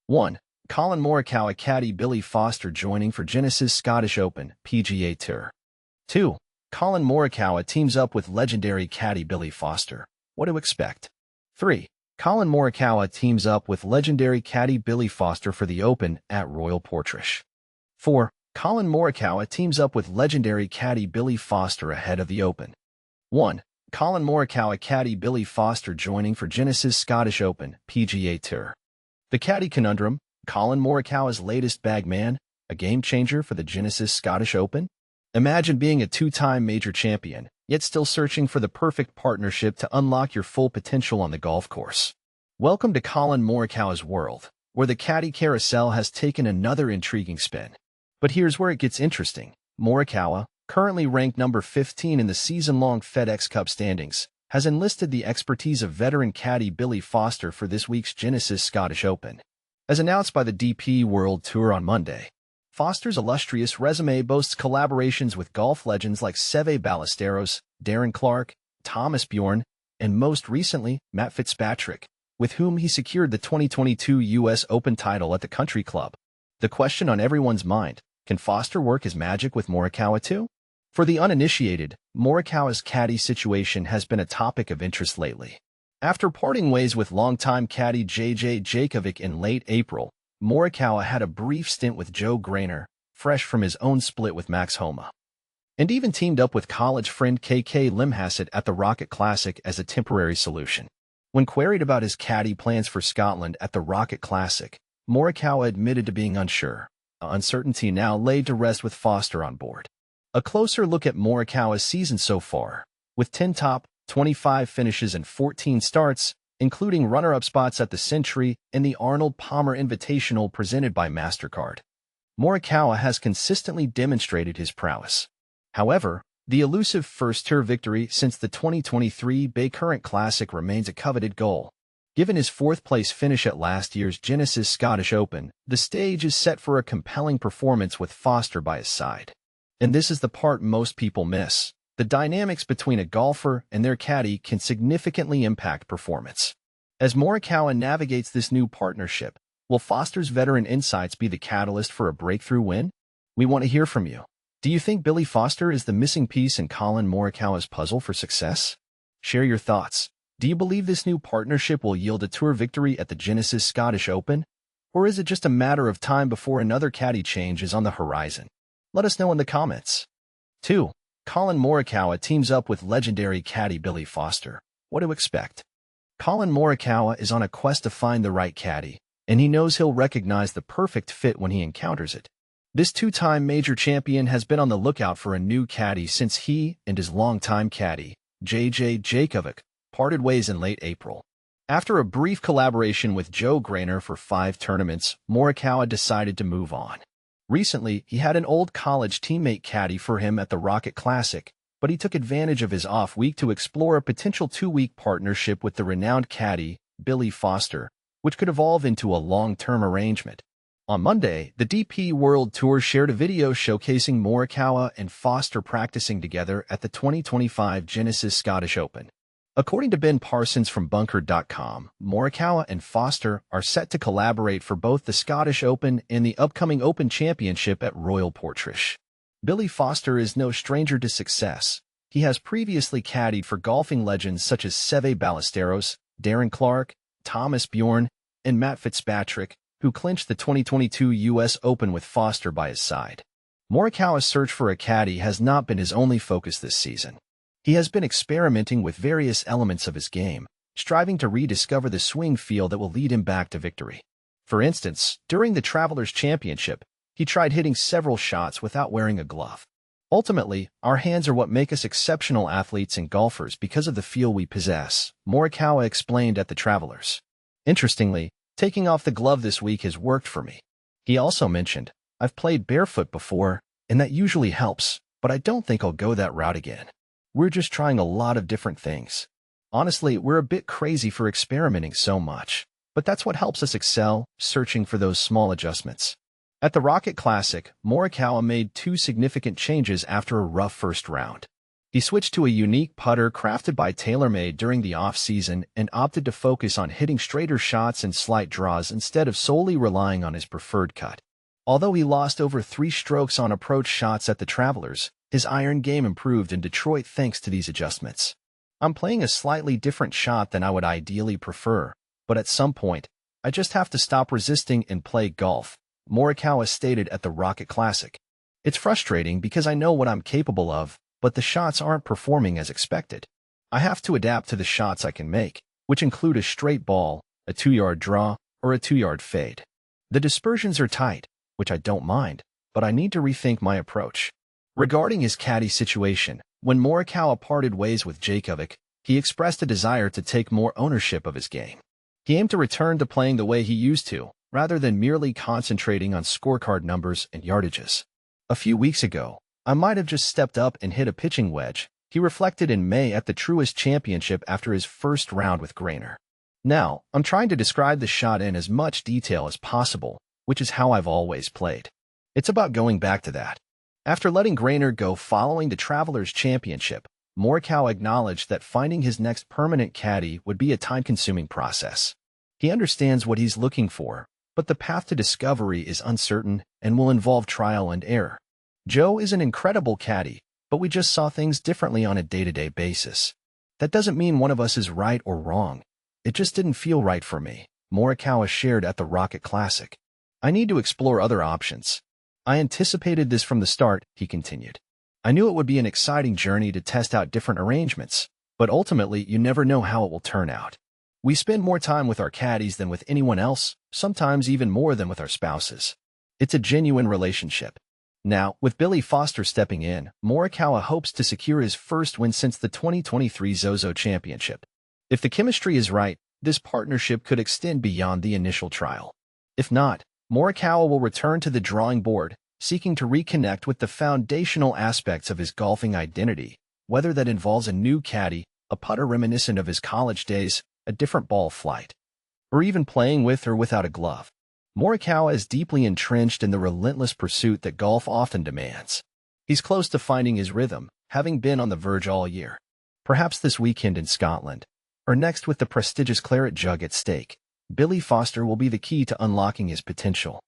1. Collin Morikawa Caddie Billy Foster joining for Genesis Scottish Open PGA Tour. 2. Collin Morikawa teams up with legendary caddy Billy Foster. What to expect? 3. Collin Morikawa teams up with legendary caddy Billy Foster for the Open at Royal Portrush. 4. Collin Morikawa teams up with legendary caddy Billy Foster ahead of the Open. 1. Collin Morikawa Caddie Billy Foster joining for Genesis Scottish Open PGA Tour. The caddy conundrum, Collin Morikawa's latest bag man, a game-changer for the Genesis Scottish Open? Imagine being a two-time major champion, yet still searching for the perfect partnership to unlock your full potential on the golf course. Welcome to Collin Morikawa's world, where the caddy carousel has taken another intriguing spin. But here's where it gets interesting. Morikawa, currently ranked number 15 in the season-long FedExCup standings, has enlisted the expertise of veteran caddy Billy Foster for this week's Genesis Scottish Open. As announced by the DP World Tour on Monday, Foster's illustrious resume boasts collaborations with golf legends like Seve Ballesteros, Darren Clarke, Thomas Bjorn, and most recently, Matt Fitzpatrick, with whom he secured the 2022 U.S. Open title at the Country Club. The question on everyone's mind, can Foster work his magic with Morikawa too? For the uninitiated, Morikawa's caddy situation has been a topic of interest lately. After parting ways with longtime caddy J.J. Jakovic in late April, Morikawa had a brief stint with Joe Grainer, fresh from his own split with Max Homa, and even teamed up with college friend K.K. Limhassett at the Rocket Classic as a temporary solution. When queried about his caddy plans for Scotland at the Rocket Classic, Morikawa admitted to being unsure, uncertainty now laid to rest with Foster on board. A closer look at Morikawa's season so far, with 10 top 25 finishes and 14 starts, including runner-up spots at the Century and the Arnold Palmer Invitational presented by MasterCard. Morikawa has consistently demonstrated his prowess. However, the elusive first tour victory since the 2023 Baycurrent Classic remains a coveted goal. Given his fourth-place finish at last year's Genesis Scottish Open, the stage is set for a compelling performance with Foster by his side. And this is the part most people miss. The dynamics between a golfer and their caddy can significantly impact performance. As Morikawa navigates this new partnership, will Foster's veteran insights be the catalyst for a breakthrough win? We want to hear from you. Do you think Billy Foster is the missing piece in Collin Morikawa's puzzle for success? Share your thoughts. Do you believe this new partnership will yield a tour victory at the Genesis Scottish Open? Or is it just a matter of time before another caddy change is on the horizon? Let us know in the comments. 2. Collin Morikawa teams up with legendary caddy Billy Foster. What to expect? Collin Morikawa is on a quest to find the right caddy, and he knows he'll recognize the perfect fit when he encounters it. This two-time major champion has been on the lookout for a new caddy since he and his longtime caddy, J.J. Jakovic, parted ways in late April. After a brief collaboration with Joe Grainer for 5 tournaments, Morikawa decided to move on. Recently, he had an old college teammate caddy for him at the Rocket Classic, but he took advantage of his off week to explore a potential 2-week partnership with the renowned caddy, Billy Foster, which could evolve into a long-term arrangement. On Monday, the DP World Tour shared a video showcasing Morikawa and Foster practicing together at the 2025 Genesis Scottish Open. According to Ben Parsons from Bunker.com, Morikawa and Foster are set to collaborate for both the Scottish Open and the upcoming Open Championship at Royal Portrush. Billy Foster is no stranger to success. He has previously caddied for golfing legends such as Seve Ballesteros, Darren Clarke, Thomas Bjorn, and Matt Fitzpatrick, who clinched the 2022 U.S. Open with Foster by his side. Morikawa's search for a caddy has not been his only focus this season. He has been experimenting with various elements of his game, striving to rediscover the swing feel that will lead him back to victory. For instance, during the Travelers Championship, he tried hitting several shots without wearing a glove. Ultimately, our hands are what make us exceptional athletes and golfers because of the feel we possess, Morikawa explained at the Travelers. Interestingly, taking off the glove this week has worked for me. He also mentioned, I've played barefoot before, and that usually helps, but I don't think I'll go that route again. We're just trying a lot of different things. Honestly, we're a bit crazy for experimenting so much, but that's what helps us excel, searching for those small adjustments. At the Rocket Classic, Morikawa made 2 significant changes after a rough first round. He switched to a unique putter crafted by TaylorMade during the off-season and opted to focus on hitting straighter shots and slight draws instead of solely relying on his preferred cut. Although he lost over 3 strokes on approach shots at the Travelers, his iron game improved in Detroit thanks to these adjustments. I'm playing a slightly different shot than I would ideally prefer, but at some point, I just have to stop resisting and play golf, Morikawa stated at the Rocket Classic. It's frustrating because I know what I'm capable of, but the shots aren't performing as expected. I have to adapt to the shots I can make, which include a straight ball, a 2-yard draw, or a 2-yard fade. The dispersions are tight, which I don't mind, but I need to rethink my approach. Regarding his caddy situation, when Morikawa parted ways with Djokovic, he expressed a desire to take more ownership of his game. He aimed to return to playing the way he used to, rather than merely concentrating on scorecard numbers and yardages. A few weeks ago, I might have just stepped up and hit a pitching wedge, he reflected in May at the Truist Championship after his first round with Grainer. Now, I'm trying to describe the shot in as much detail as possible, which is how I've always played. It's about going back to that. After letting Grainer go following the Travelers Championship, Morikawa acknowledged that finding his next permanent caddy would be a time-consuming process. He understands what he's looking for, but the path to discovery is uncertain and will involve trial and error. Joe is an incredible caddy, but we just saw things differently on a day-to-day basis. That doesn't mean one of us is right or wrong. It just didn't feel right for me, Morikawa shared at the Rocket Classic. I need to explore other options. I anticipated this from the start, he continued. I knew it would be an exciting journey to test out different arrangements, but ultimately you never know how it will turn out. We spend more time with our caddies than with anyone else, sometimes even more than with our spouses. It's a genuine relationship. Now, with Billy Foster stepping in, Morikawa hopes to secure his first win since the 2023 Zozo Championship. If the chemistry is right, this partnership could extend beyond the initial trial. If not, Morikawa will return to the drawing board, seeking to reconnect with the foundational aspects of his golfing identity, whether that involves a new caddy, a putter reminiscent of his college days, a different ball flight, or even playing with or without a glove. Morikawa is deeply entrenched in the relentless pursuit that golf often demands. He's close to finding his rhythm, having been on the verge all year. Perhaps this weekend in Scotland, or next with the prestigious Claret Jug at stake, Billy Foster will be the key to unlocking his potential.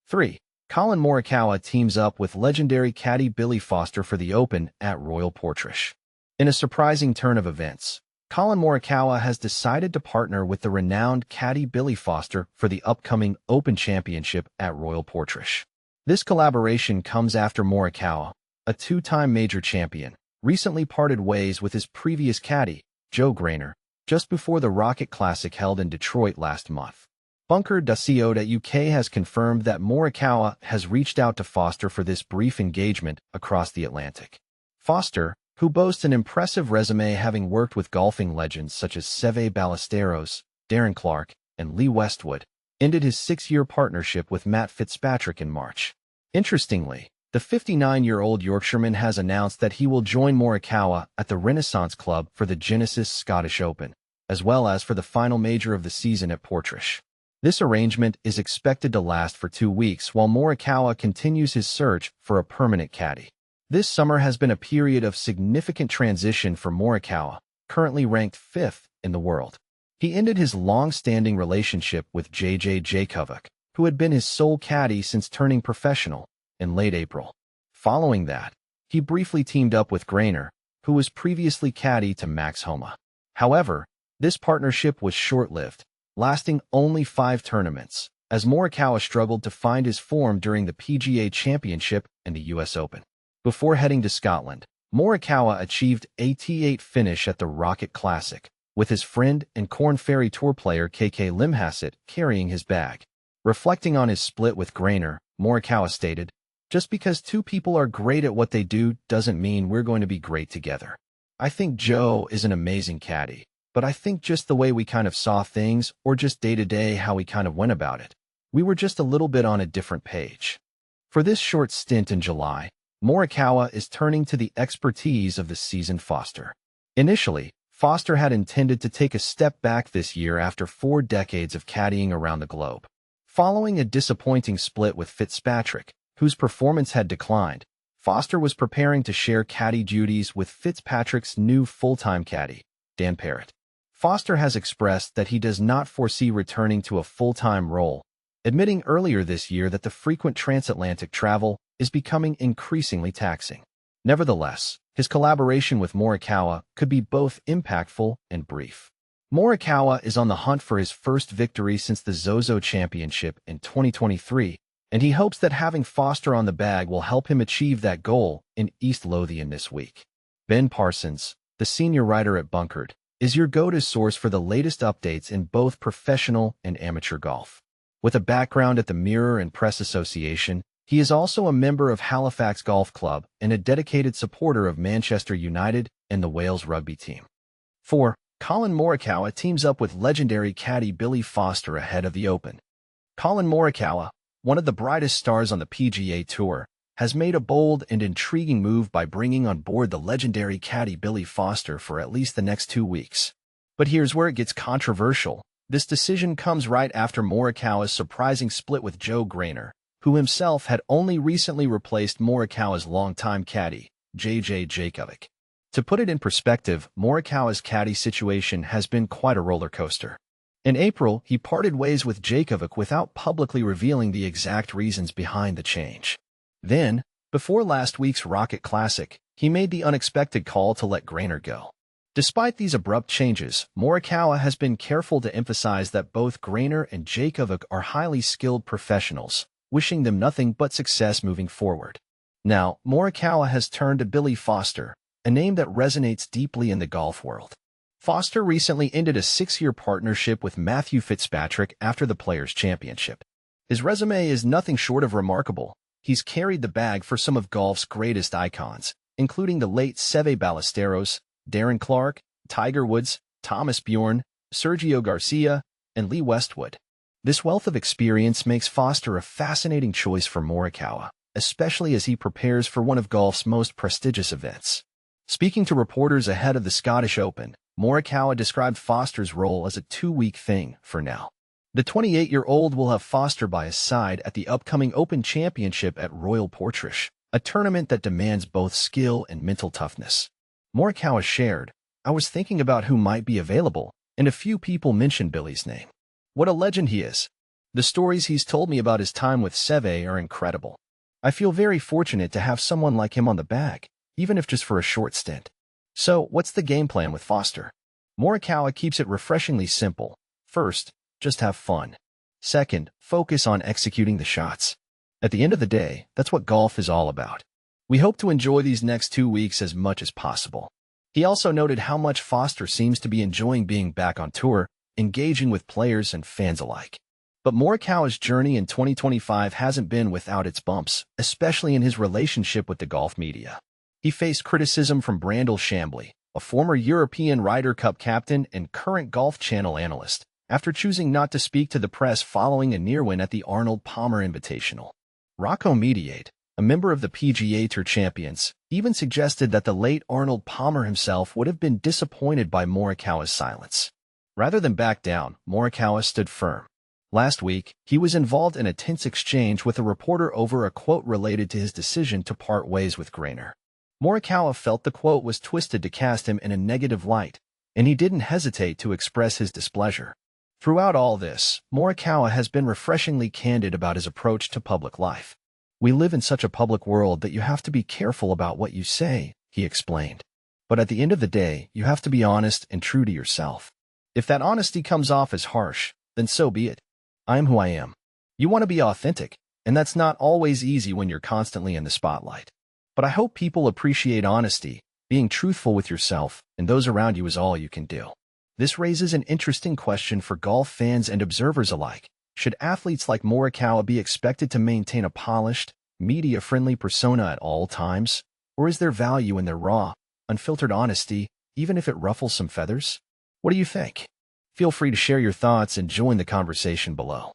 3. Collin Morikawa teams up with legendary caddy Billy Foster for the Open at Royal Portrush. In a surprising turn of events, Collin Morikawa has decided to partner with the renowned caddy Billy Foster for the upcoming Open Championship at Royal Portrush. This collaboration comes after Morikawa, a 2-time major champion, recently parted ways with his previous caddy, Joe Grainer, just before the Rocket Classic held in Detroit last month. Bunker.co.uk has confirmed that Morikawa has reached out to Foster for this brief engagement across the Atlantic. Foster, who boasts an impressive resume having worked with golfing legends such as Seve Ballesteros, Darren Clarke, and Lee Westwood, ended his 6-year partnership with Matt Fitzpatrick in March. Interestingly, the 59-year-old Yorkshireman has announced that he will join Morikawa at the Renaissance Club for the Genesis Scottish Open, as well as for the final major of the season at Portrush. This arrangement is expected to last for 2 weeks while Morikawa continues his search for a permanent caddy. This summer has been a period of significant transition for Morikawa, currently ranked 5th in the world. He ended his long-standing relationship with J.J. Djokovic, who had been his sole caddy since turning professional, in late April. Following that, he briefly teamed up with Grainer, who was previously caddy to Max Homa. However, this partnership was short-lived, lasting only 5 tournaments, as Morikawa struggled to find his form during the PGA Championship and the US Open. Before heading to Scotland, Morikawa achieved a T8 finish at the Rocket Classic, with his friend and Corn Ferry Tour player KK Limhassett carrying his bag. Reflecting on his split with Grainer, Morikawa stated, "Just because 2 people are great at what they do doesn't mean we're going to be great together. I think Joe is an amazing caddy, but I think just the way we kind of saw things, or just day-to-day how we kind of went about it, we were just a little bit on a different page." For this short stint in July, Morikawa is turning to the expertise of the seasoned Foster. Initially, Foster had intended to take a step back this year after 4 decades of caddying around the globe. Following a disappointing split with Fitzpatrick, whose performance had declined, Foster was preparing to share caddy duties with Fitzpatrick's new full-time caddy, Dan Parrott. Foster has expressed that he does not foresee returning to a full-time role, admitting earlier this year that the frequent transatlantic travel is becoming increasingly taxing. Nevertheless, his collaboration with Morikawa could be both impactful and brief. Morikawa is on the hunt for his first victory since the Zozo Championship in 2023, and he hopes that having Foster on the bag will help him achieve that goal in East Lothian this week. Ben Parsons, the senior writer at Baycurrent, is your go-to source for the latest updates in both professional and amateur golf. With a background at the Mirror and Press Association, he is also a member of Halifax Golf Club and a dedicated supporter of Manchester United and the Wales rugby team. 4. Collin Morikawa teams up with legendary caddy Billy Foster ahead of the Open. Collin Morikawa, one of the brightest stars on the PGA Tour, has made a bold and intriguing move by bringing on board the legendary caddy Billy Foster for at least the next 2 weeks. But here's where it gets controversial. This decision comes right after Morikawa's surprising split with Joe Grainer, who himself had only recently replaced Morikawa's longtime caddy, J.J. Jackovic. To put it in perspective, Morikawa's caddy situation has been quite a roller coaster. In April, he parted ways with Jackovic without publicly revealing the exact reasons behind the change. Then, before last week's Rocket Classic, he made the unexpected call to let Grainer go. Despite these abrupt changes, Morikawa has been careful to emphasize that both Grainer and Jackovic are highly skilled professionals, wishing them nothing but success moving forward. Now, Morikawa has turned to Billy Foster, a name that resonates deeply in the golf world. Foster recently ended a 6-year partnership with Matthew Fitzpatrick after the Players' Championship. His resume is nothing short of remarkable. He's carried the bag for some of golf's greatest icons, including the late Seve Ballesteros, Darren Clarke, Tiger Woods, Thomas Bjorn, Sergio Garcia, and Lee Westwood. This wealth of experience makes Foster a fascinating choice for Morikawa, especially as he prepares for one of golf's most prestigious events. Speaking to reporters ahead of the Scottish Open, Morikawa described Foster's role as a 2-week thing for now. The 28-year-old will have Foster by his side at the upcoming Open Championship at Royal Portrush, a tournament that demands both skill and mental toughness. Morikawa shared, "I was thinking about who might be available, and a few people mentioned Billy's name. What a legend he is. The stories he's told me about his time with Seve are incredible. I feel very fortunate to have someone like him on the bag, even if just for a short stint." So, what's the game plan with Foster? Morikawa keeps it refreshingly simple. First, just have fun. Second, focus on executing the shots. At the end of the day, that's what golf is all about. We hope to enjoy these next 2 weeks as much as possible. He also noted how much Foster seems to be enjoying being back on tour, engaging with players and fans alike. But Morikawa's journey in 2025 hasn't been without its bumps, especially in his relationship with the golf media. He faced criticism from Brandel Chambly, a former European Ryder Cup captain and current Golf Channel analyst, after choosing not to speak to the press following a near win at the Arnold Palmer Invitational. Rocco Mediate, a member of the PGA Tour champions, even suggested that the late Arnold Palmer himself would have been disappointed by Morikawa's silence. Rather than back down, Morikawa stood firm. Last week, he was involved in a tense exchange with a reporter over a quote related to his decision to part ways with Grainer. Morikawa felt the quote was twisted to cast him in a negative light, and he didn't hesitate to express his displeasure. Throughout all this, Morikawa has been refreshingly candid about his approach to public life. "We live in such a public world that you have to be careful about what you say," he explained. "But at the end of the day, you have to be honest and true to yourself. If that honesty comes off as harsh, then so be it. I am who I am. You want to be authentic, and that's not always easy when you're constantly in the spotlight. But I hope people appreciate honesty. Being truthful with yourself and those around you is all you can do." This raises an interesting question for golf fans and observers alike. Should athletes like Morikawa be expected to maintain a polished, media-friendly persona at all times? Or is there value in their raw, unfiltered honesty, even if it ruffles some feathers? What do you think? Feel free to share your thoughts and join the conversation below.